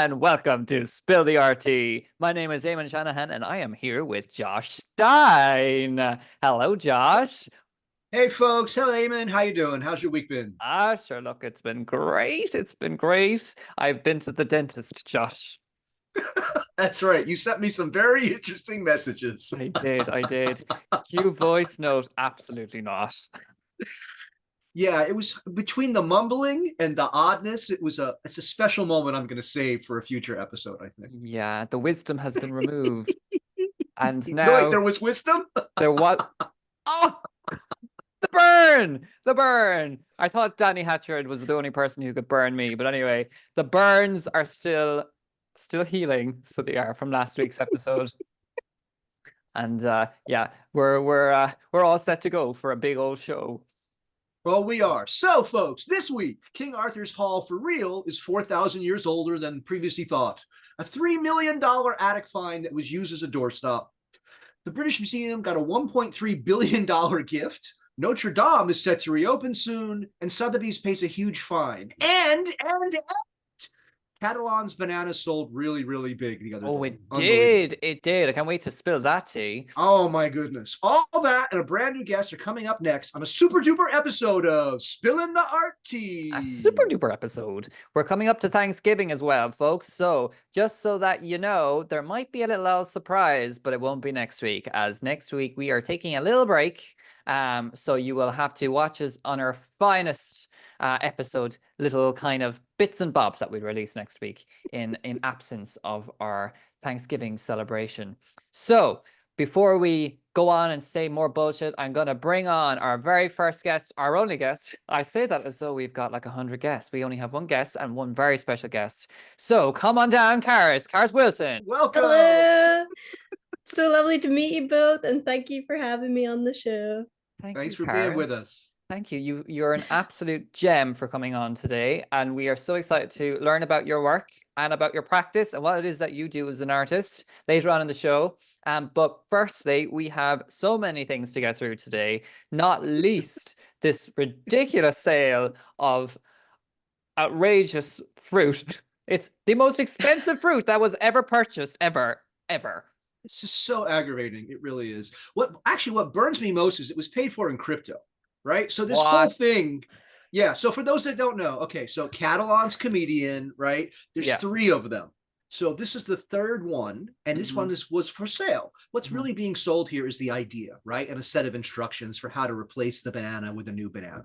and welcome to Spill the RT. My name is Eamon Shanahan, and I am here with Josh Stein. Hello, Josh. Hey, folks. Hello, Eamon. How you doing? How's your week been? Sure, look, it's been great. It's been great. I've been to the dentist, Josh. That's right. You sent me some very interesting messages. I did. Cue voice note, absolutely not. Yeah, it was between the mumbling and the oddness. It's a special moment I'm going to save for a future episode, I think. Yeah, the wisdom has been removed. And No, wait, now there was wisdom? there was... Oh! The burn. I thought Danny Hatchard was the only person who could burn me, but anyway, the burns are still healing, so they are from last week's episode. And yeah, we're all set to go for a big old show. Well, we are. So, folks, this week, King Arthur's Hall for real is 4,000 years older than previously thought. A $3 million attic find that was used as a doorstop. The British Museum got a $1.3 billion gift. Notre Dame is set to reopen soon, and Sothebys pays a huge fine. And Catellan's bananas sold really, really big the other day. Oh, it did. It did. I can't wait to spill that tea. Oh, my goodness. All that and a brand new guest are coming up next on a super duper episode of Spilling the Arty. A super duper episode. We're coming up to Thanksgiving as well, folks. So just so that you know, there might be a little surprise, but it won't be next week, as next week we are taking a little break. So you will have to watch us on our finest episode, little kind of bits and bobs that we release next week in absence of our Thanksgiving celebration. So before we go on and say more bullshit, I'm going to bring on our very first guest, our only guest. I say that as though we've got like 100 guests. We only have one guest and one very special guest. So come on down, Charys Wilson. Welcome. Hello. So lovely to meet you both, and thank you for having me on the show. Thanks for being with us. Thank you. You're an absolute gem for coming on today, and we are so excited to learn about your work and about your practice and what it is that you do as an artist later on in the show. But firstly, we have so many things to get through today, not least this ridiculous sale of outrageous fruit. It's the most expensive fruit that was ever purchased, ever. It's just so aggravating. It really is. What burns me most is it was paid for in crypto, right? So this whole thing, yeah. So for those that don't know, okay, so Catellan's comedian, right? There's three of them. So this is the third one, and this one was for sale. What's really being sold here is the idea, right? And a set of instructions for how to replace the banana with a new banana.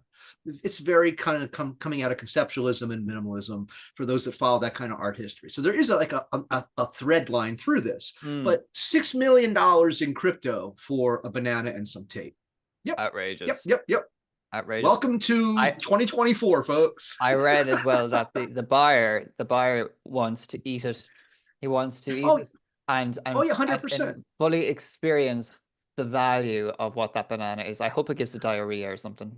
It's very kind of coming out of conceptualism and minimalism for those that follow that kind of art history. So there is a thread line through this, but $6 million in crypto for a banana and some tape. Yep. Outrageous. Yep. Outrageous. Welcome to 2024, folks. I read as well that the buyer wants to eat it. He wants to eat it and 100% fully experience the value of what that banana is. I hope it gives a diarrhea or something.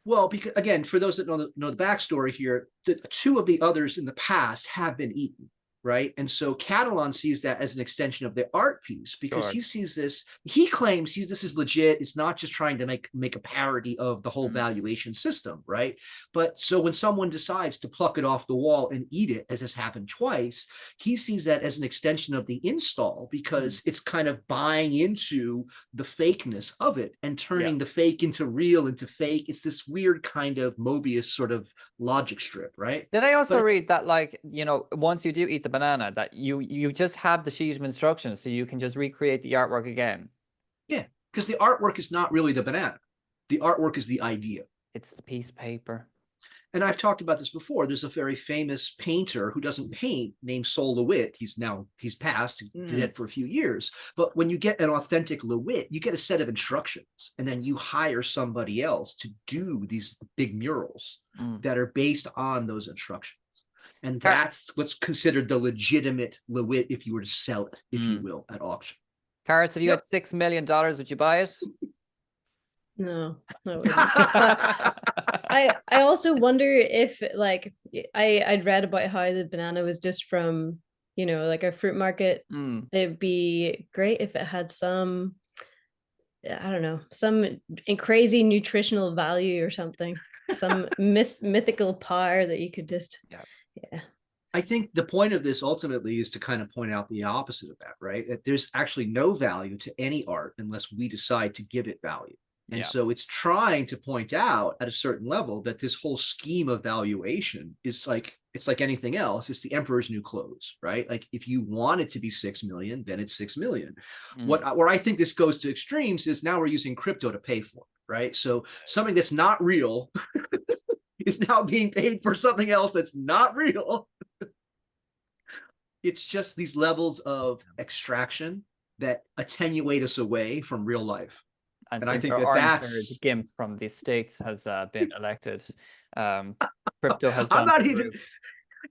Well, because again, for those that know the backstory here, two of the others in the past have been eaten, right? And so Catellan sees that as an extension of the art piece because he sees this, he claims this is legit. It's not just trying to make a parody of the whole valuation system, right? But so when someone decides to pluck it off the wall and eat it, as has happened twice, he sees that as an extension of the install because it's kind of buying into the fakeness of it and turning the fake into real, into fake. It's this weird kind of Mobius sort of logic strip, right? Did I also read that, like, you know, once you do eat the banana, that you just have the sheet of instructions so you can just recreate the artwork again? Yeah, because the artwork is not really the banana. The artwork is the idea. It's the piece of paper. And I've talked about this before. There's a very famous painter who doesn't paint named Sol LeWitt. He's passed, dead for a few years. But when you get an authentic LeWitt, you get a set of instructions, and then you hire somebody else to do these big murals that are based on those instructions. And that's what's considered the legitimate LeWitt if you were to sell it, if you will, at auction. Charys, if you had $6 million, would you buy it? No. I also wonder if, like, I'd read about how the banana was just from, you know, like a fruit market. It'd be great if it had some, I don't know, some crazy nutritional value or something, some mythical power that you could just, I think the point of this ultimately is to kind of point out the opposite of that, right? That there's actually no value to any art unless we decide to give it value. And so it's trying to point out at a certain level that this whole scheme of valuation is like, it's like anything else. It's the emperor's new clothes, right? Like if you want it to be 6 million, then it's 6 million. Where I think this goes to extremes is now we're using crypto to pay for it, right? So something that's not real is now being paid for something else that's not real. It's just these levels of extraction that attenuate us away from real life. And I think that's GIMP from the States has been elected. Crypto has gone. I'm not even.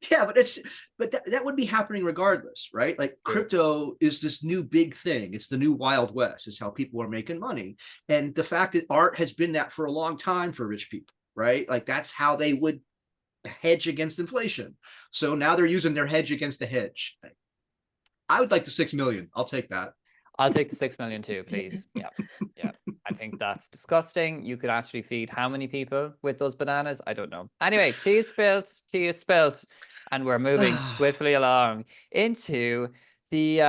Yeah, but that would be happening regardless, right? Like crypto is this new big thing. It's the new Wild West. It's how people are making money. And the fact that art has been that for a long time for rich people, right? Like that's how they would hedge against inflation. So now they're using their hedge against the hedge. I would like the 6 million. I'll take that. I'll take the 6 million too, please. Yeah. I think that's disgusting. You could actually feed how many people with those bananas? I don't know. Anyway, tea is spilt, and we're moving swiftly along into the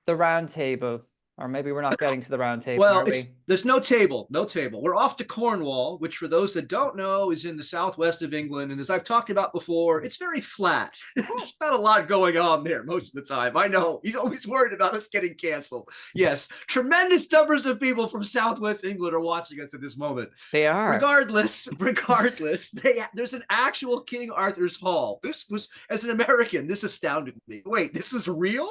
round table. Or maybe we're not getting to the round table, well, are we? There's no table. We're off to Cornwall, which for those that don't know is in the southwest of England. And as I've talked about before, it's very flat. There's not a lot going on there most of the time. I know he's always worried about us getting canceled. Yes, tremendous numbers of people from southwest England are watching us at this moment. They are. Regardless, there's an actual King Arthur's Hall. This was, as an American, this astounded me. Wait, this is real?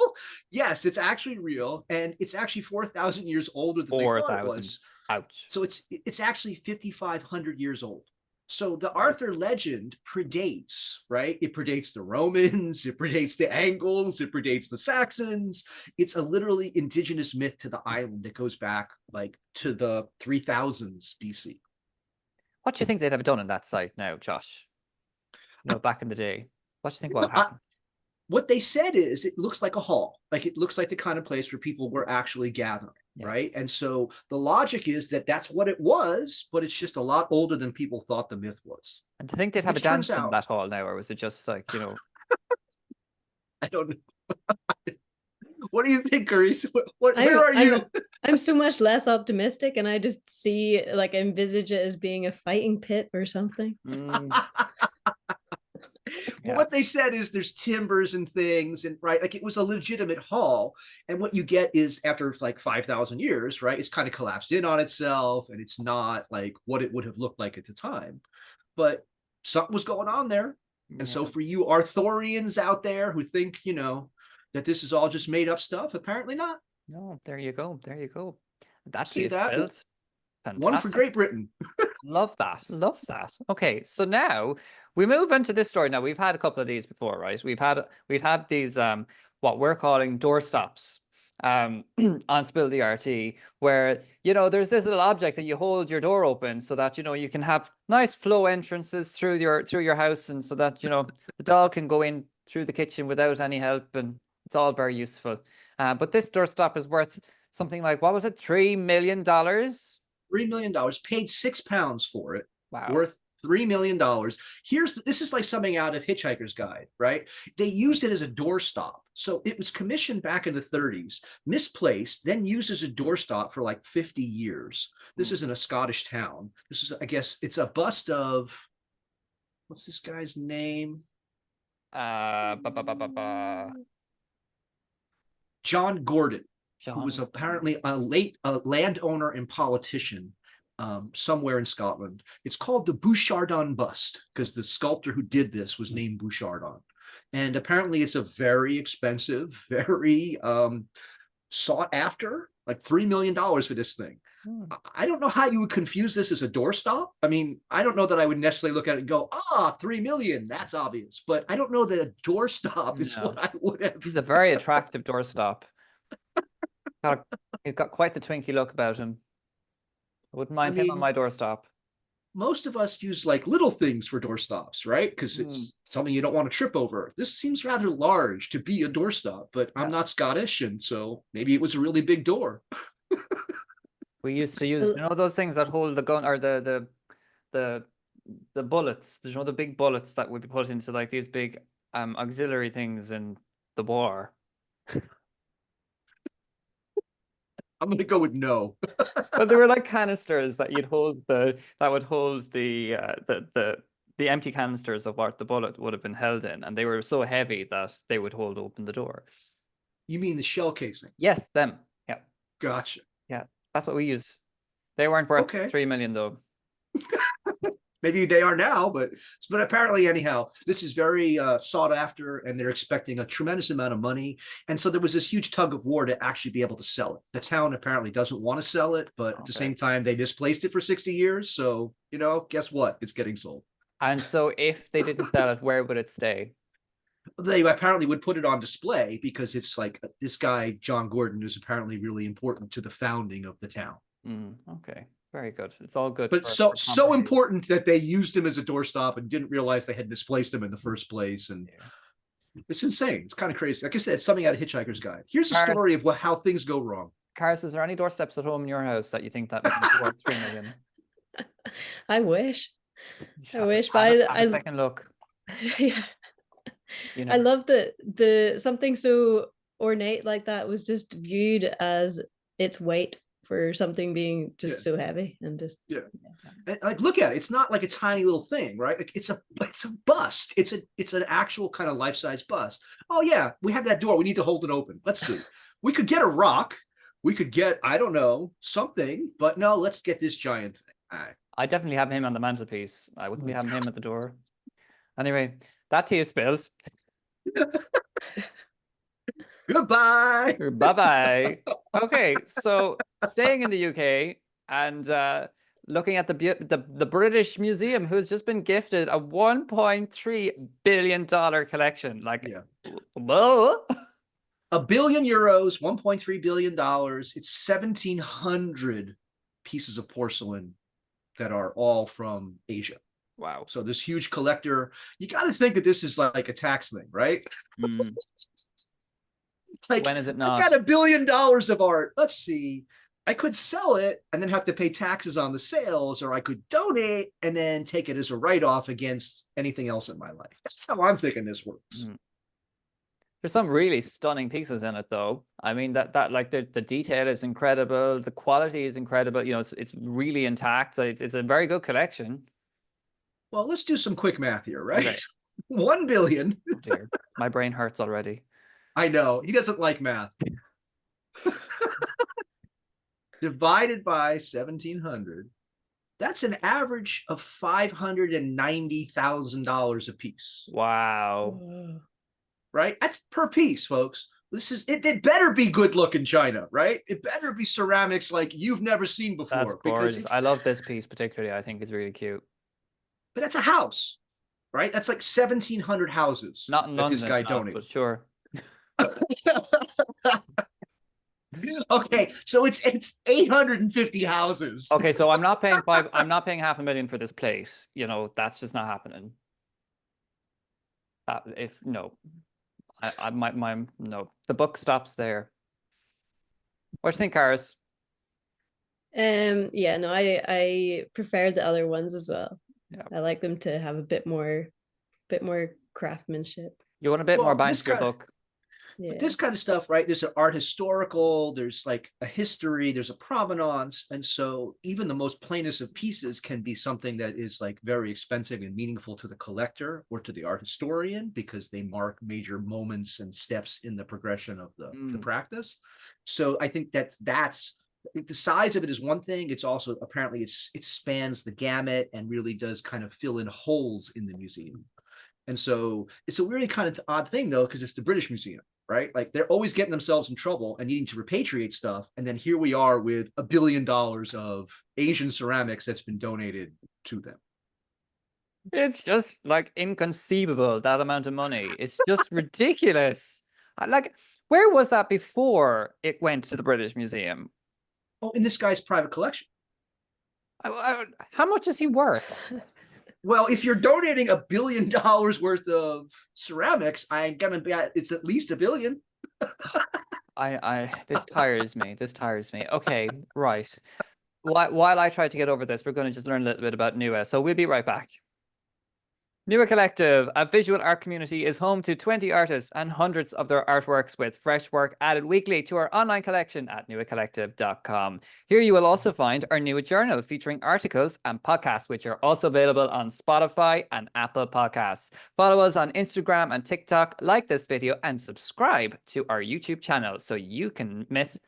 Yes, it's actually real. And it's actually 4,000 years older than 4,000. Ouch. So it's actually 5,500 years old. So the Arthur legend predates, right? It predates the Romans, it predates the Angles, it predates the Saxons. It's a literally indigenous myth to the island that goes back like to the 3000s BC. What do you think they'd have done on that site now, Josh? Back in the day. What do you think would happen? What they said is it looks like a hall. Like it looks like the kind of place where people were actually gathering, right? And so the logic is that that's what it was, but it's just a lot older than people thought the myth was. And to think they'd have a dance in that hall now, or was it just like, I don't know. What do you think, Charys? Where are you? I'm so much less optimistic, and I just see, like, envisage it as being a fighting pit or something. Well, what they said is there's timbers and things, and right, like it was a legitimate hall. And what you get is after like 5,000 years, right, it's kind of collapsed in on itself, and it's not like what it would have looked like at the time. But something was going on there. And so for you Arthurians out there who think, that this is all just made up stuff, apparently not. No, there you go. That's that. One for Great Britain. Love that. Okay, so now we move into this story. Now we've had a couple of these before, right? We've had these what we're calling doorstops on Spill the RT, where there's this little object that you hold your door open so that you can have nice flow entrances through your house, and so that the dog can go in through the kitchen without any help, and it's all very useful. But this doorstop is worth something like, what was it, $3 million? $3 million, paid £6 for it. Wow. Worth $3 million. This is like something out of Hitchhiker's Guide, right? They used it as a doorstop. So it was commissioned back in the 30s, misplaced, then used as a doorstop for like 50 years. This is in a Scottish town. This is, I guess, it's a bust of, what's this guy's name? John Gordon. Who was apparently a landowner and politician somewhere in Scotland. It's called the Bouchardon bust because the sculptor who did this was named Bouchardon. And apparently it's a very expensive, very sought after, like $3 million for this thing. I don't know how you would confuse this as a doorstop. I mean, I don't know that I would necessarily look at it and go, $3 million, that's obvious. But I don't know that a doorstop is what I would have. He's a very attractive doorstop. He's got quite the twinky look about him. I wouldn't mind him on my doorstop. Most of us use like little things for doorstops, right? Because it's something you don't want to trip over. This seems rather large to be a doorstop, but I'm not Scottish, and so maybe it was a really big door. We used to use, those things that hold the gun, or the bullets. The big bullets that would be put into like these big auxiliary things in the war? I'm gonna go with no. But they were like canisters that you'd hold that would hold the empty canisters of what the bullet would have been held in, and they were so heavy that they would hold open the door. You mean the shell casing? Yes, them. Yeah. Gotcha. Yeah, that's what we use. They weren't worth Okay. 3 million though. Maybe they are now, but apparently, anyhow, this is very sought after, and they're expecting a tremendous amount of money. And so there was this huge tug of war to actually be able to sell it. The town apparently doesn't want to sell it, but at the same time, they displaced it for 60 years. So, guess what? It's getting sold. And so if they didn't sell it, where would it stay? They apparently would put it on display because it's like this guy, John Gordon, is apparently really important to the founding of the town. Okay. Very good. It's all good. But so important that they used him as a doorstop and didn't realize they had misplaced him in the first place. And it's insane. It's kind of crazy. Like I said, it's something out of Hitchhiker's Guide. Here's a story of how things go wrong. Charys, is there any doorsteps at home in your house that you think that might be worth 3 million? I wish. I wish, but I second look. Yeah. I love that something so ornate like that was just viewed as its weight for something being just so heavy and just And, like, look at it. It's not like a tiny little thing, right? Like it's a bust. It's an actual kind of life-size bust. Oh yeah, we have that door. We need to hold it open. Let's see. We could get a rock. We could get, I don't know, something, but no, let's get this giant thing. I definitely have him on the mantelpiece. I wouldn't be having him at the door. Anyway, that tea is spilled. Goodbye. Bye-bye. Okay, so staying in the UK and looking at the British Museum, who's just been gifted a $1.3 billion collection. Like, whoa. €1 billion, $1.3 billion. It's 1,700 pieces of porcelain that are all from Asia. Wow. So this huge collector, you got to think that this is like a tax thing, right? Like, when is it not? I got $1 billion of art. Let's see. I could sell it and then have to pay taxes on the sales, or I could donate and then take it as a write-off against anything else in my life. That's how I'm thinking this works. There's some really stunning pieces in it, though. I mean, that like the detail is incredible. The quality is incredible. It's really intact. It's a very good collection. Well, let's do some quick math here, right? Okay. 1 billion. Oh dear. My brain hurts already. I know. He doesn't like math. Divided by 1,700. That's an average of $590,000 a piece. Wow. Right? That's per piece, folks. This is it better be good looking china, right? It better be ceramics like you've never seen before. That's gorgeous. I love this piece particularly. I think it's really cute. But that's a house, right? That's like 1,700 houses. Not in London, this guy donated. But sure. Okay, so it's 850 houses. Okay, so I'm not paying $500,000 for this plate. That's just not happening. It's no. No. The book stops there. What do you think, Charys? Yeah, no, I prefer the other ones as well. Yeah. I like them to have a bit more craftsmanship. You want a bit more bang for your book. Yeah. But this kind of stuff, right? There's an art historical, there's like a history, there's a provenance. And so even the most plainest of pieces can be something that is like very expensive and meaningful to the collector or to the art historian, because they mark major moments and steps in the progression of the practice. So I think that's the size of it is one thing. It's also apparently it spans the gamut and really does kind of fill in holes in the museum. And so it's a really kind of odd thing, though, because it's the British Museum, right? Like they're always getting themselves in trouble and needing to repatriate stuff. And then here we are with $1 billion of Asian ceramics that's been donated to them. It's just like inconceivable, that amount of money. It's just ridiculous. Like, where was that before it went to the British Museum? Oh, in this guy's private collection. How much is he worth? Well, if you're donating $1 billion worth of ceramics, I'm gonna bet it's at least $1 billion. This tires me. This tires me. Okay, right. While I try to get over this, we're going to just learn a little bit about Nua. So we'll be right back. Nua Collective, a visual art community, is home to 20 artists and hundreds of their artworks with fresh work added weekly to our online collection at nuacollective.com. Here you will also find our Nua Journal featuring articles and podcasts, which are also available on Spotify and Apple Podcasts. Follow us on Instagram and TikTok, like this video, and subscribe to our YouTube channel so you don't miss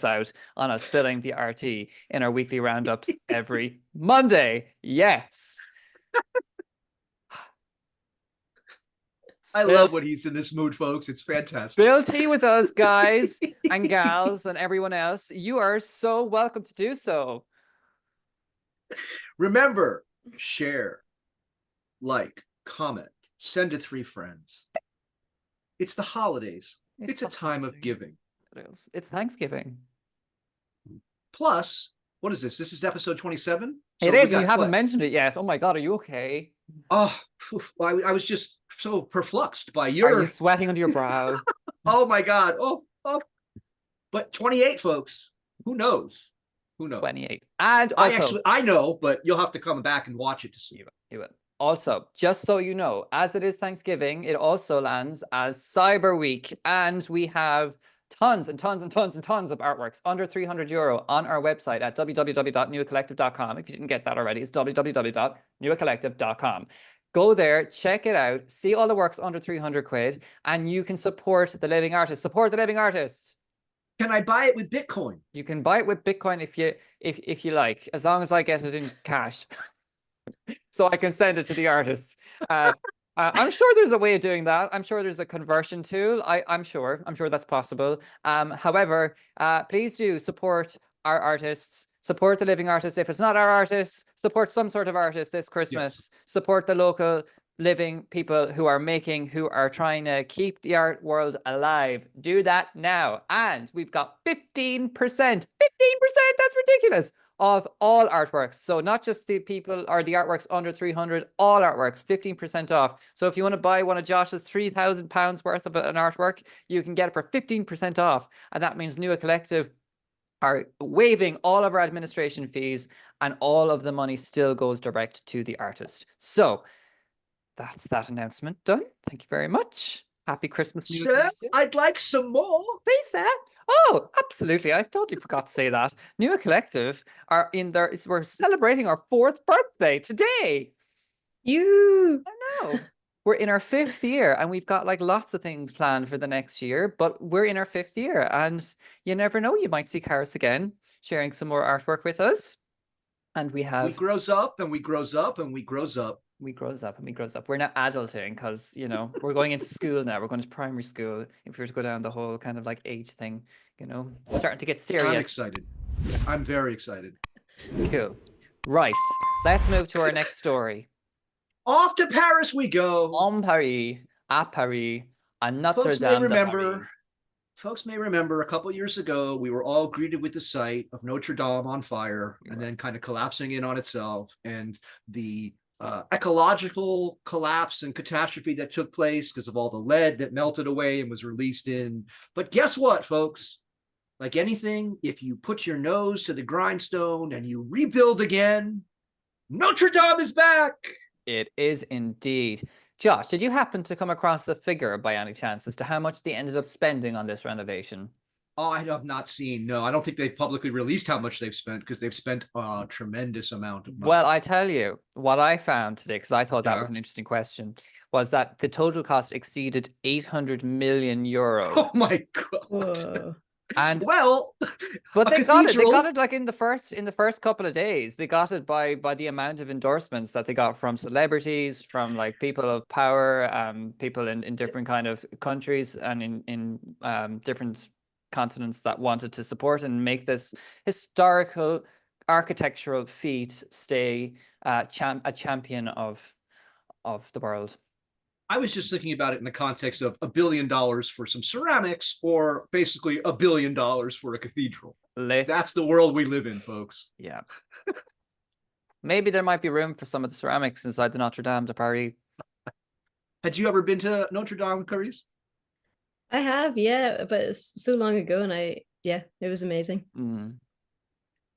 out on us spilling the RT in our weekly roundups every Monday. Yes. I love when he's in this mood, folks. It's fantastic. Spill tea with us, guys and gals and everyone else. You are so welcome to do so. Remember, share, like, comment, send to 3 friends. It's the holidays. It's a time of giving. It is. It's Thanksgiving. Plus, what is this? This is episode 27? It is. You haven't mentioned it yet. Oh my God, are you okay? Oh, I was just so perpluxed by your... Are you sweating under your brow? Oh my God. Oh. But 28, folks. Who knows? 28. And also... I know, but you'll have to come back and watch it to see. You will. Also, just so you know, as it is Thanksgiving, it also lands as Cyber Week. And we have tons and tons and tons and tons of artworks under €300 on our website at www.nuacollective.com. If you didn't get that already, it's www.nuacollective.com. Go there, check it out, see all the works under 300 quid, and you can support the living artist. Support the living artist. Can I buy it with Bitcoin? You can buy it with Bitcoin if you like, as long as I get it in cash. So I can send it to the artist. I'm sure there's a way of doing that. I'm sure there's a conversion tool. I'm sure that's possible. However, please do support our artists, support the living artists. If it's not our artists, support some sort of artist this Christmas. Yes. Support the local living people who are trying to keep the art world alive. Do that now. And we've got 15%. 15%, that's ridiculous. Of all artworks. So not just the people or the artworks under 300, all artworks, 15% off. So if you want to buy one of Josh's £3,000 worth of an artwork, you can get it for 15% off. And that means Nua Collective are waiving all of our administration fees, and all of the money still goes direct to the artist. So that's that announcement done. Thank you very much. Happy Christmas. Sir, I'd like some more. Please, sir. Oh, absolutely. I totally forgot to say that. Nua Collective we're celebrating our 4th birthday today. I know. We're in our 5th year, and we've got like lots of things planned for the next year, but we're in our 5th year, and you never know, you might see Charys again sharing some more artwork with us. And we grows up and we grows up and we grows up. We grows up. We're now adulting because, we're going into school now. We're going to primary school. If we were to go down the whole kind of like age thing, starting to get serious. I'm excited. I'm very excited. Cool. Right. Let's move to our next story. Off to Paris we go. En Paris, à Paris, à Notre Dame. Folks may remember a couple years ago, we were all greeted with the sight of Notre Dame on fire and then kind of collapsing in on itself, and the ecological collapse and catastrophe that took place because of all the lead that melted away and was released in. But guess what, folks? Like anything, if you put your nose to the grindstone and you rebuild again, Notre Dame is back. It is indeed. Josh, did you happen to come across a figure by any chance as to how much they ended up spending on this renovation? Oh, I have not seen. No, I don't think they've publicly released how much they've spent, because they've spent a tremendous amount of money. Well, I tell you, what I found today, because I thought that was an interesting question, was that the total cost exceeded €800 million. Oh my God. Whoa. And but they got it. They got it like in the first couple of days. They got it by the amount of endorsements that they got from celebrities, from like people of power, people in different kind of countries and in different continents that wanted to support and make this historical architectural feat stay a champion of the world. I was just thinking about it in the context of $1 billion for some ceramics, or basically $1 billion for a cathedral. That's the world we live in, folks. Yeah. Maybe there might be room for some of the ceramics inside the Notre Dame de Paris. Had you ever been to Notre Dame, Charys? I have, yeah, but it's so long ago, and it was amazing.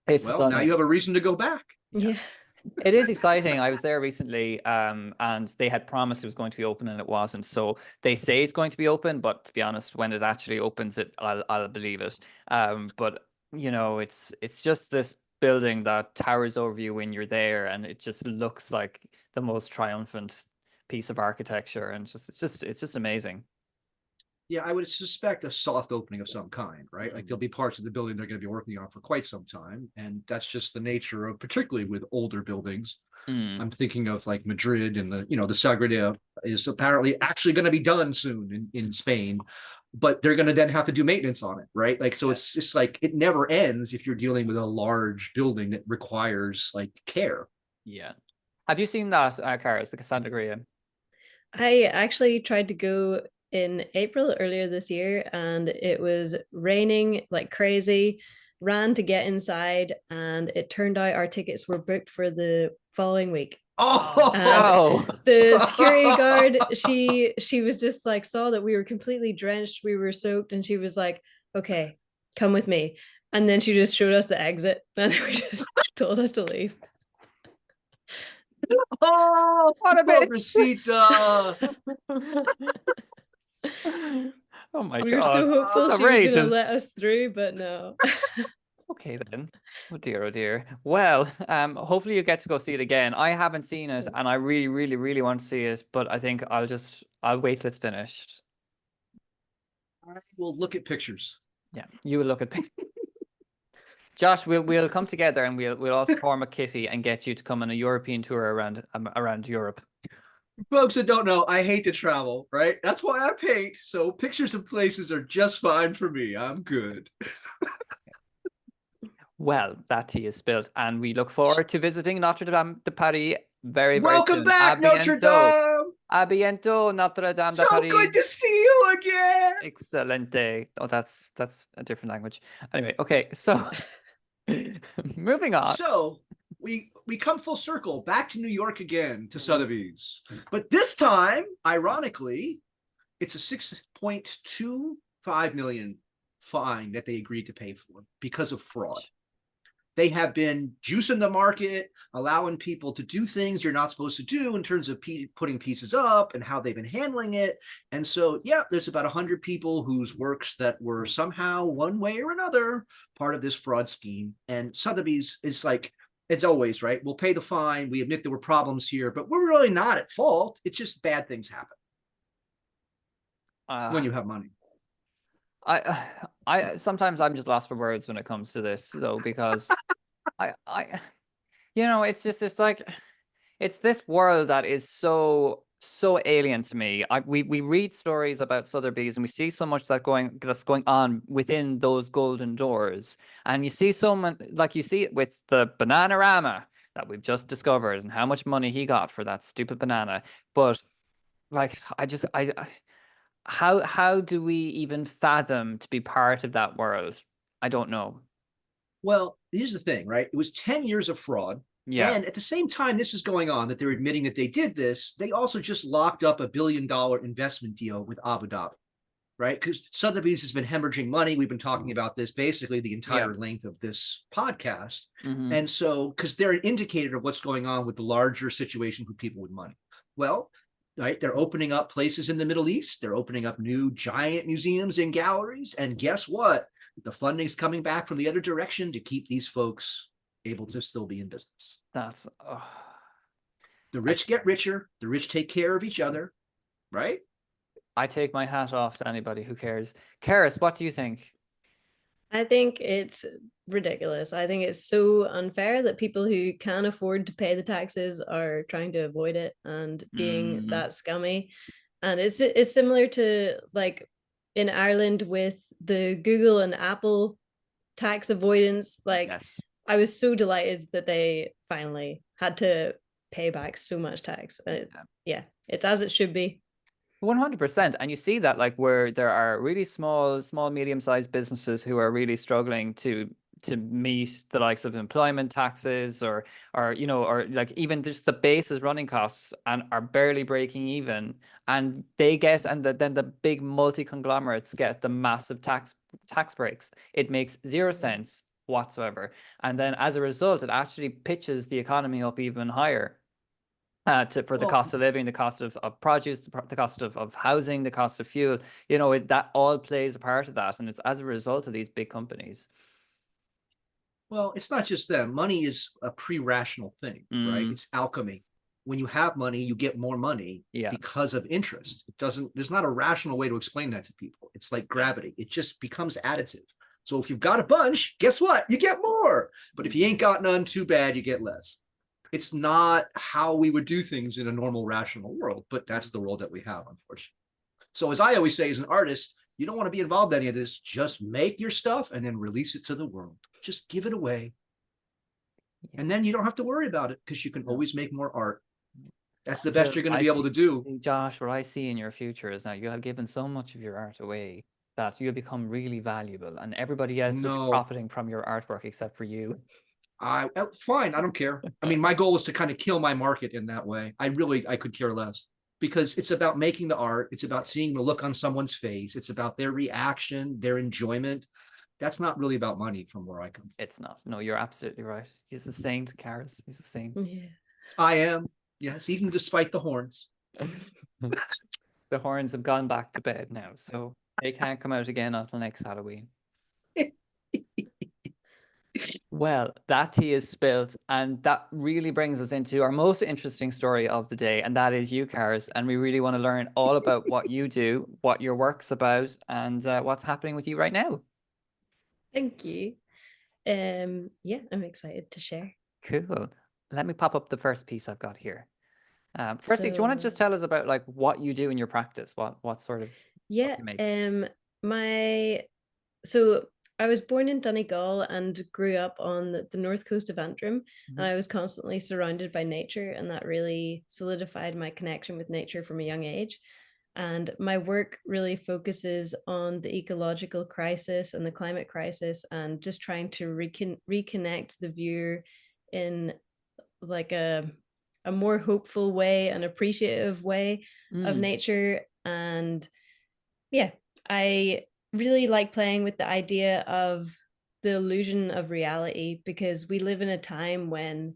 It's well, now you have a reason to go back. Yeah. It is exciting. I was there recently, and they had promised it was going to be open, and it wasn't. So they say it's going to be open, but to be honest, when it actually opens, I'll believe it. But you know, it's just this building that towers over you when you're there, and it just looks like the most triumphant piece of architecture, and it's just amazing. Yeah, I would suspect a soft opening of some kind, right? Like there'll be parts of the building they're going to be working on for quite some time. And that's just the nature of, particularly with older buildings. I'm thinking of like Madrid and the Sagrada is apparently actually going to be done soon in Spain, but they're going to then have to do maintenance on it, right? Like, so it's just like, it never ends if you're dealing with a large building that requires like care. Yeah. Have you seen that, Charys, the Cassandra Graham? I actually tried to go in April earlier this year, and it was raining like crazy. Ran to get inside, and it turned out our tickets were booked for the following week. Oh no! The security guard, she was just like, saw that we were completely drenched, we were soaked, and she was like, "Okay, come with me." And then she just showed us the exit, and we just told us to leave. Oh, what a bitch! Rosita. Oh my We god! were so hopeful That's she was outrageous. going to let us through, but no. Okay then. Oh dear, oh dear. Well, hopefully you get to go see it again. I haven't seen it, and I really, really, really want to see it, but I think I'll wait till it's finished. I will look at pictures. Yeah, you will look at Josh, we'll come together and we'll all form a kitty and get you to come on a European tour around Europe. Folks that don't know, I hate to travel, right? That's why I paint. So pictures of places are just fine for me. I'm good. Well, that tea is spilled, and we look forward to visiting Notre Dame de Paris very, very Welcome soon. back, Notre Dame. A bientôt, Notre Dame de So Paris. good to see you again. Excelente. Oh, that's a different language. Anyway, okay, so moving on. So we come full circle back to New York again, to Sothebys. But this time, ironically, it's a $6.25 million fine that they agreed to pay for because of fraud. They have been juicing the market, allowing people to do things you're not supposed to do in terms of putting pieces up and how they've been handling it. And so, yeah, there's about 100 people whose works that were somehow, one way or another, part of this fraud scheme. And Sothebys is like, it's always, right? We'll pay the fine. We admit there were problems here, but we're really not at fault. It's just bad things happen when you have money. I sometimes I'm just lost for words when it comes to this, though, because it's just it's this world that is so alien to me. We read stories about Sotheby's and we see so much that's going on within those golden doors, and you see someone like you see it with the Bananarama that we've just discovered and how much money he got for that stupid banana. But like how do we even fathom to be part of that world? I don't know. Well, here's the thing, right? It was 10 years of fraud. Yeah. And at the same time this is going on, that they're admitting that they did this, they also just locked up $1 billion investment deal with Abu Dhabi, right? Because Sotheby's has been hemorrhaging money. We've been talking about this basically the entire length of this podcast. And so, because they're an indicator of what's going on with the larger situation for people with money. Well, right, they're opening up places in the Middle East. They're opening up new giant museums and galleries. And guess what? The funding's coming back from the other direction to keep these folks able to still be in business. That's the rich get richer. The rich take care of each other, right? I take my hat off to anybody who cares. Charys, what do you think? I think it's ridiculous. I think it's so unfair that people who can afford to pay the taxes are trying to avoid it and being that scummy. And it's similar to like in Ireland with the Google and Apple tax avoidance. Like, yes. I was so delighted that they finally had to pay back so much tax. Yeah, it's as it should be. 100%. And you see that like where there are really small, medium-sized businesses who are really struggling to meet the likes of employment taxes or like even just the basis running costs and are barely breaking even, and they get then the big multi conglomerates get the massive tax breaks. It makes zero sense whatsoever. And then as a result, it actually pitches the economy up even higher. For the cost of living, the cost of produce, the cost of housing, the cost of fuel, that all plays a part of that. And it's as a result of these big companies. Well, it's not just that. Money is a pre-rational thing, right? It's alchemy. When you have money, you get more money because of interest. There's not a rational way to explain that to people. It's like gravity. It just becomes additive. So if you've got a bunch, guess what? You get more. But if you ain't got none, too bad, you get less. It's not how we would do things in a normal, rational world, but that's the world that we have, unfortunately. So as I always say, as an artist, you don't want to be involved in any of this. Just make your stuff and then release it to the world. Just give it away. And then you don't have to worry about it because you can always make more art. That's the best you're going to be able to do. Josh, what I see in your future is now you have given so much of your art away that you'll become really valuable and everybody else will be profiting from your artwork except for you. Fine, I don't care. I mean, my goal is to kind of kill my market in that way. I could care less because it's about making the art. It's about seeing the look on someone's face. It's about their reaction, their enjoyment. That's not really about money from where I come from. It's not. No, you're absolutely right. He's a saint, Charys. He's a saint. Yeah. I am. Yes, even despite the horns. The horns have gone back to bed now, so they can't come out again until next Halloween. Well, that tea is spilt, and that really brings us into our most interesting story of the day, and that is you, Charys. And we really want to learn all about what you do, what your work's about, and what's happening with you right now. Thank you. Yeah, I'm excited to share. Cool. Let me pop up the first piece I've got here. Firstly, do you want to just tell us about like what you do in your practice? What sort of you make? So I was born in Donegal and grew up on the north coast of Antrim, and I was constantly surrounded by nature, and that really solidified my connection with nature from a young age. And my work really focuses on the ecological crisis and the climate crisis, and just trying to reconnect the viewer in like a more hopeful way, an appreciative way of nature. And yeah, I really like playing with the idea of the illusion of reality, because we live in a time when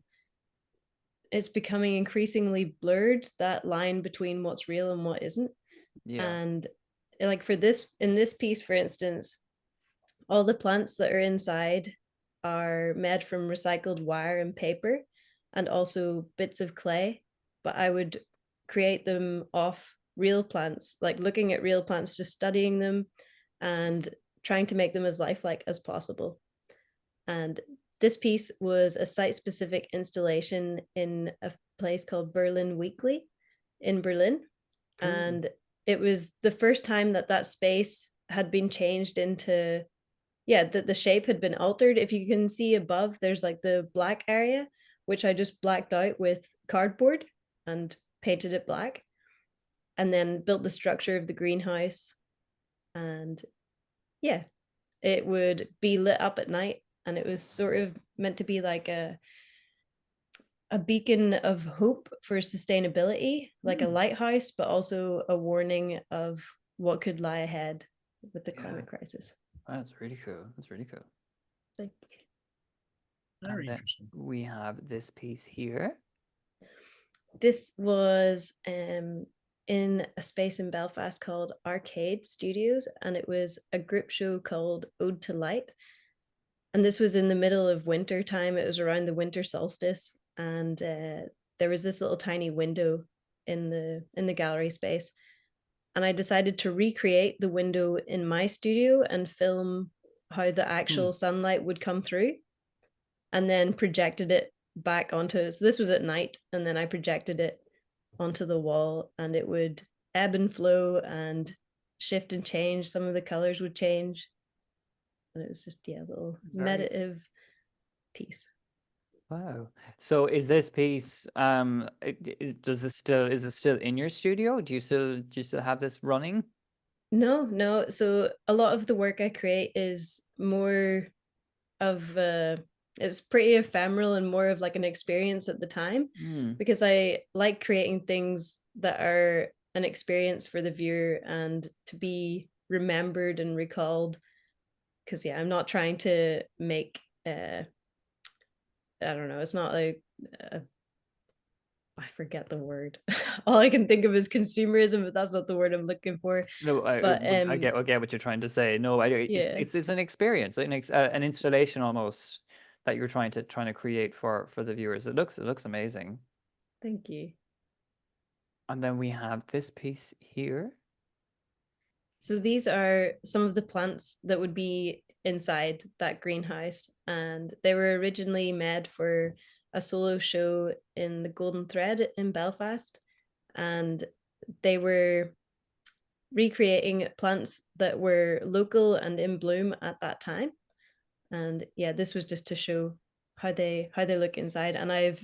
it's becoming increasingly blurred, that line between what's real and what isn't. And like in this piece, for instance, all the plants that are inside are made from recycled wire and paper, and also bits of clay, but I would create them off real plants, like looking at real plants, just studying them and trying to make them as lifelike as possible. And this piece was a site-specific installation in a place called Berlin Weekly in Berlin. And it was the first time that space had been changed into, the shape had been altered. If you can see above, there's like the black area, which I just blacked out with cardboard and painted it black, and then built the structure of the greenhouse. And it would be lit up at night, and it was sort of meant to be like a beacon of hope for sustainability, like a lighthouse, but also a warning of what could lie ahead with the climate crisis. That's really cool. That's really cool. Thank you. Very interesting. We have this piece here. This was in a space in Belfast called Arcade Studios, and it was a group show called Ode to Light. And this was in the middle of winter time. It was around the winter solstice, and there was this little tiny window in the gallery space. And I decided to recreate the window in my studio and film how the actual sunlight would come through, and then projected it back onto, so this was at night, and then I projected it onto the wall, and it would ebb and flow and shift and change. Some of the colors would change, and it was just a little meditative piece. Wow. So is this piece is it still in your studio? Do you still have this running? No. So a lot of the work I create is more of it's pretty ephemeral and more of like an experience at the time, because I like creating things that are an experience for the viewer and to be remembered and recalled. Because I'm not trying to make I don't know, it's not like I forget the word. All I can think of is consumerism, but that's not the word I'm looking for. No, But I get what you're trying to say. No, yeah, it's an experience, an installation almost that you're trying to create for the viewers. It looks amazing. thank you. And then we have this piece here. So these are some of the plants that would be inside that greenhouse, and they were originally made for a solo show in the Golden Thread in Belfast, and they were recreating plants that were local and in bloom at that time. And yeah, this was just to show how they look inside. And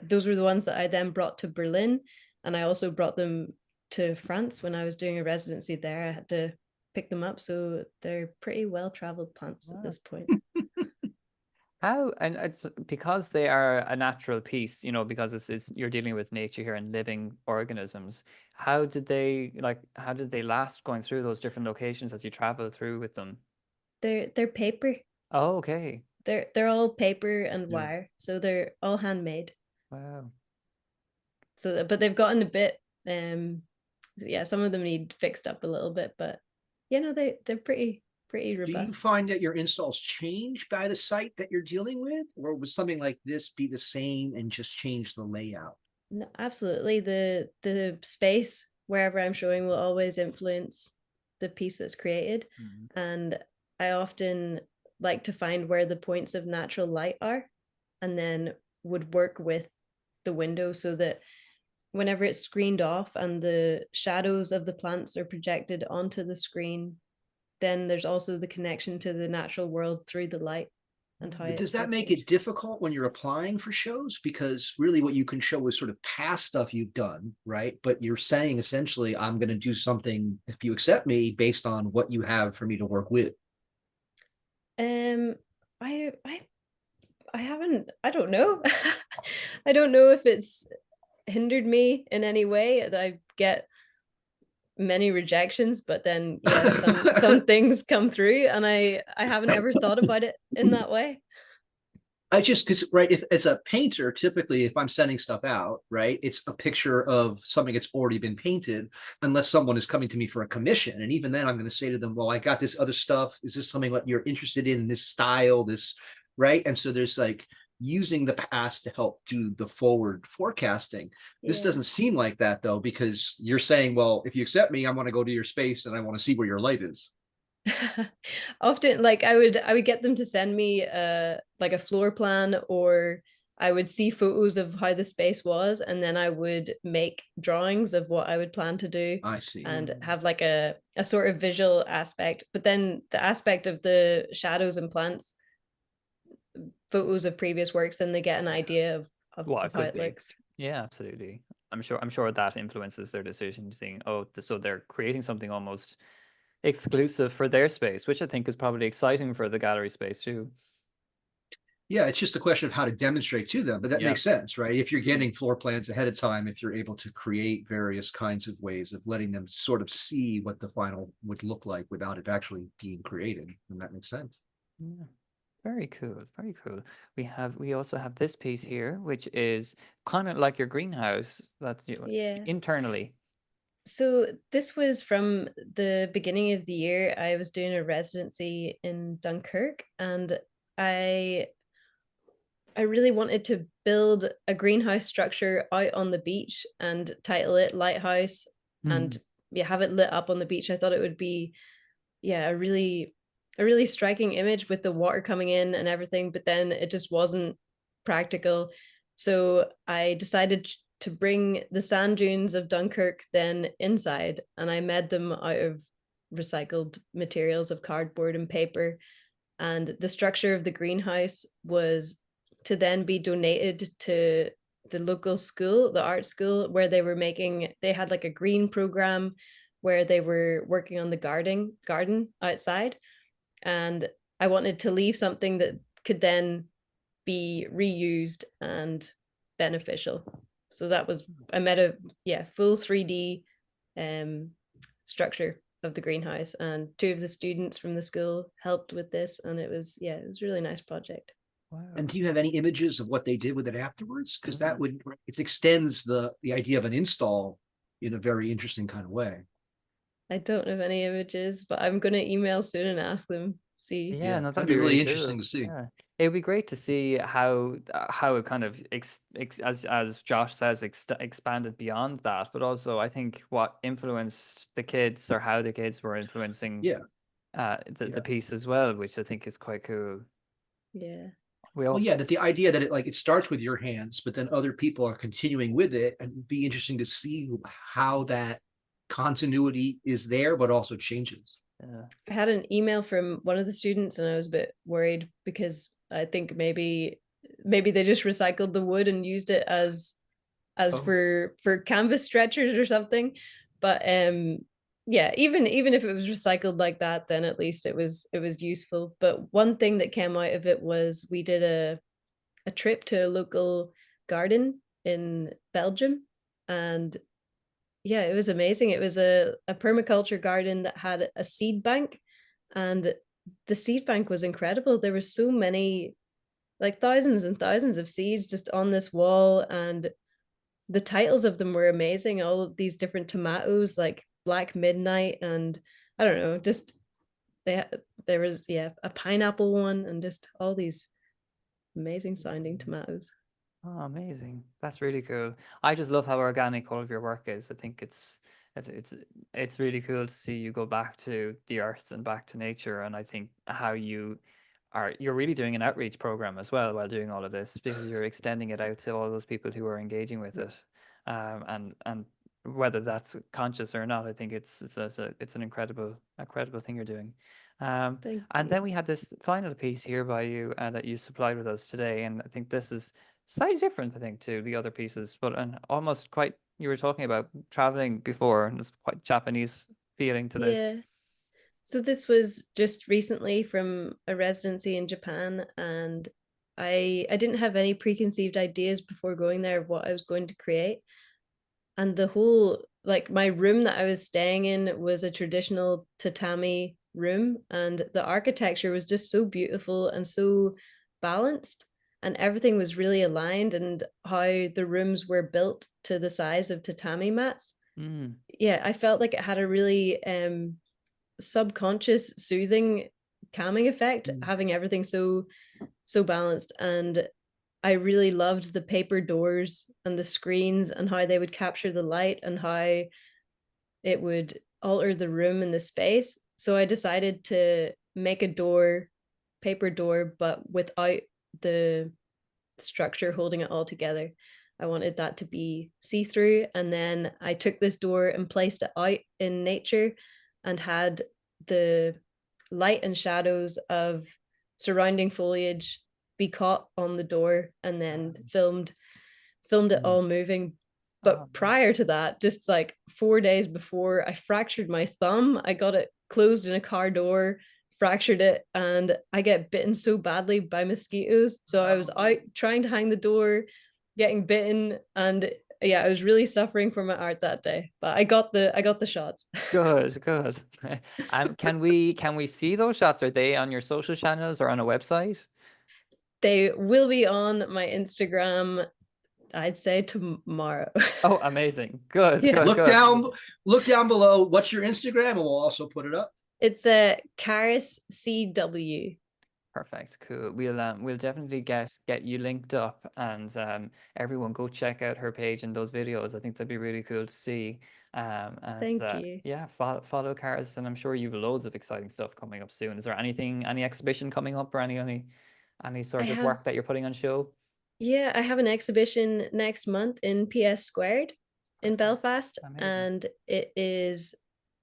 those were the ones that I then brought to Berlin, and I also brought them to France when I was doing a residency there. I had to pick them up, so they're pretty well traveled plants at this point. How, and it's because they are a natural piece, you know, because you're dealing with nature here and living organisms. How did they last going through those different locations as you travel through with them? They're paper. Oh, okay. They're all paper and Yeah. wire, so they're all handmade. Wow. So, but they've gotten a bit, yeah, some of them need fixed up a little bit, but you know, they're pretty robust. Do you find that your installs change by the site that you're dealing with, or would something like this be the same and just change the layout? No, absolutely. The space wherever I'm showing will always influence the piece that's created. Mm-hmm. And I often like to find where the points of natural light are, and then would work with the window so that whenever it's screened off and the shadows of the plants are projected onto the screen, then there's also the connection to the natural world through the light. And how Does that make it difficult when you're applying for shows? Because really what you can show is sort of past stuff you've done, right? But you're saying essentially, I'm going to do something, if you accept me, based on what you have for me to work with. I don't know. I don't know if it's hindered me in any way. I get many rejections, but then yeah, some things come through, and I haven't ever thought about it in that way. I just, because right, if as a painter, typically if I'm sending stuff out, right, it's a picture of something that's already been painted, unless someone is coming to me for a commission. And even then I'm going to say to them, well, I got this other stuff. Is this something that you're interested in, this style, this, right? And so there's like using the past to help do the forward forecasting. This doesn't seem like that though, because you're saying, well, if you accept me, I want to go to your space and I want to see where your light is. Often, like I would get them to send me like a floor plan, or I would see photos of how the space was, and then I would make drawings of what I would plan to do. I see. And have like a sort of visual aspect. But then the aspect of the shadows and plants, photos of previous works, then they get an idea of how it looks. Yeah, absolutely. I'm sure that influences their decision, seeing, oh, so they're creating something almost exclusive for their space, which I think is probably exciting for the gallery space too. Yeah, it's just a question of how to demonstrate to them, but that makes sense, right? If you're getting floor plans ahead of time, if you're able to create various kinds of ways of letting them sort of see what the final would look like without it actually being created, then that makes sense. Yeah. Very cool, very cool. We also have this piece here, which is kind of like your greenhouse. That's internally. So this was from the beginning of the year. I was doing a residency in Dunkirk, and I really wanted to build a greenhouse structure out on the beach and title it Lighthouse, and have it lit up on the beach. I thought it would be a really striking image with the water coming in and everything, but then it just wasn't practical. So I decided to bring the sand dunes of Dunkirk then inside, and I made them out of recycled materials of cardboard and paper. And the structure of the greenhouse was to then be donated to the local school, the art school, where they had like a green program where they were working on the garden outside. And I wanted to leave something that could then be reused and beneficial. So that was, I made a full 3D structure of the greenhouse, and two of the students from the school helped with this, and it was a really nice project. Wow. And do you have any images of what they did with it afterwards? Because that would, it extends the idea of an install in a very interesting kind of way. I don't have any images, but I'm going to email soon and ask them. See. Yeah, no, that'd that'd be really cool. interesting to see. Yeah, it would be great to see how it kind of as Josh says expanded beyond that, but also I think what influenced the kids or how the kids were influencing the piece as well, which I think is quite cool. Yeah. Well, yeah, that the idea that it starts with your hands, but then other people are continuing with it, and it'd be interesting to see how that continuity is there, but also changes. I had an email from one of the students, and I was a bit worried because I think maybe they just recycled the wood and used it as for canvas stretchers or something. But yeah, even if it was recycled like that, then at least it was useful. But one thing that came out of it was we did a trip to a local garden in Belgium, and yeah, it was amazing. It was a permaculture garden that had a seed bank, and the seed bank was incredible. There were so many, like thousands and thousands of seeds just on this wall, and the titles of them were amazing. All of these different tomatoes, like Black Midnight, and I don't know, just there was a pineapple one, and just all these amazing sounding tomatoes. Oh, amazing. That's really cool. I just love how organic all of your work is. I think it's really cool to see you go back to the earth and back to nature. And I think how you're really doing an outreach program as well while doing all of this, because you're extending it out to all those people who are engaging with it. And whether that's conscious or not, I think it's an incredible thing you're doing. And then we had this final piece here by you that you supplied with us today, and I think this is slightly different, I think, to the other pieces, but almost quite. You were talking about traveling before, and there's quite Japanese feeling to this. Yeah. So this was just recently from a residency in Japan, and I didn't have any preconceived ideas before going there of what I was going to create. And the whole, like, my room that I was staying in was a traditional tatami room, and the architecture was just so beautiful and so balanced, and everything was really aligned, and how the rooms were built to the size of tatami mats. Yeah, I felt like it had a really subconscious soothing calming effect, having everything so balanced. And I really loved the paper doors and the screens and how they would capture the light and how it would alter the room and the space. So I decided to make a paper door, but without the structure holding it all together. I wanted that to be see-through. And then I took this door and placed it out in nature and had the light and shadows of surrounding foliage be caught on the door, and then filmed it all moving. But prior to that, just like 4 days before, I fractured my thumb. I got it closed in a car door, fractured it, and I get bitten so badly by mosquitoes. So I was out trying to hang the door, getting bitten, and yeah, I was really suffering for my art that day. But I got the shots. Good. Can we see those shots? Are they on your social channels or on a website? They will be on my Instagram, I'd say tomorrow. Oh, amazing. Good. Yeah. Look down below. What's your Instagram? And we'll also put it up. It's a Charys CW. Perfect. Cool. We'll definitely get you linked up, and everyone go check out her page and those videos. I think that'd be really cool to see. And Thank you. Yeah, follow Charys, and I'm sure you've loads of exciting stuff coming up soon. Is there any exhibition coming up, or any sort of work that you're putting on show? Yeah, I have an exhibition next month in PS2 in Belfast. Amazing. And it is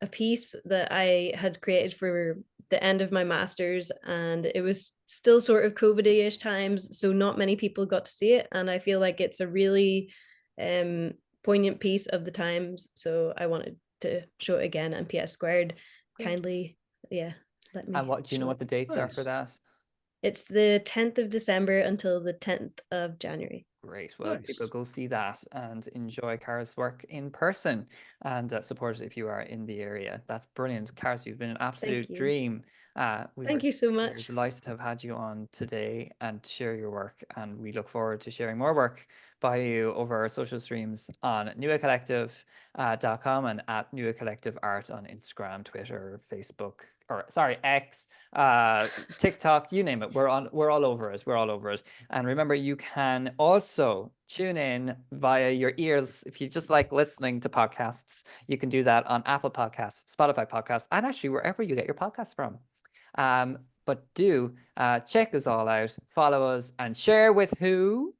a piece that I had created for the end of my master's, and it was still sort of COVID-ish times, so not many people got to see it, and I feel like it's a really poignant piece of the times, so I wanted to show it again. And PS2 kindly let me. And what do you know what the dates are for that? It's the 10th of December until the 10th of January. Great. Well, people Nice. go see that and enjoy Cara's work in person and support it if you are in the area. That's brilliant. Caris, you've been an absolute you. dream. Thank you so We're much. delighted to have had you on today and share your work. And we look forward to sharing more work by you over our social streams on nuacollective.com and at Nua Collective Art on Instagram, Twitter, Facebook, or sorry, X, TikTok, you name it. We're all over it. We're all over it. And remember, you can also tune in via your ears. If you just like listening to podcasts, you can do that on Apple Podcasts, Spotify Podcasts, and actually wherever you get your podcasts from. But do check us all out, follow us, and share with who?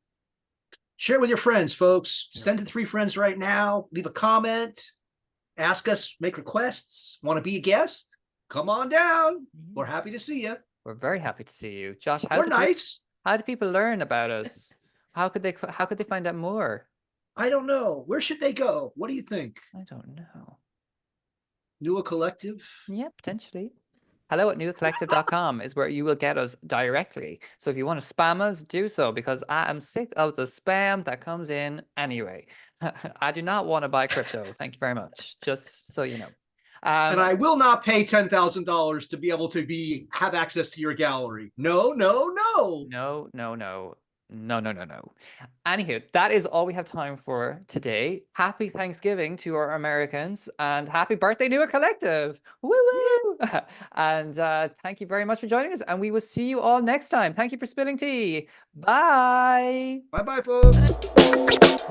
Share with your friends, folks. Send to 3 friends right now. Leave a comment. Ask us, make requests. Want to be a guest? Come on down. We're happy to see you. We're very happy to see you, Josh. We're nice. How do people learn about us? How could they find out more? I don't know. Where should they go? What do you think? I don't know. Nua Collective? Yeah, potentially. Hello at nuacollective.com is where you will get us directly. So if you want to spam us, do so, because I am sick of the spam that comes in anyway. I do not want to buy crypto. Thank you very much. Just so you know. And I will not pay $10,000 to be able to have access to your gallery. No, no, no. No, no, no. No, no, no, no. Anywho, that is all we have time for today. Happy Thanksgiving to our Americans and happy birthday, Nua Collective. Woo woo! And thank you very much for joining us. And we will see you all next time. Thank you for spilling tea. Bye. Bye-bye, folks.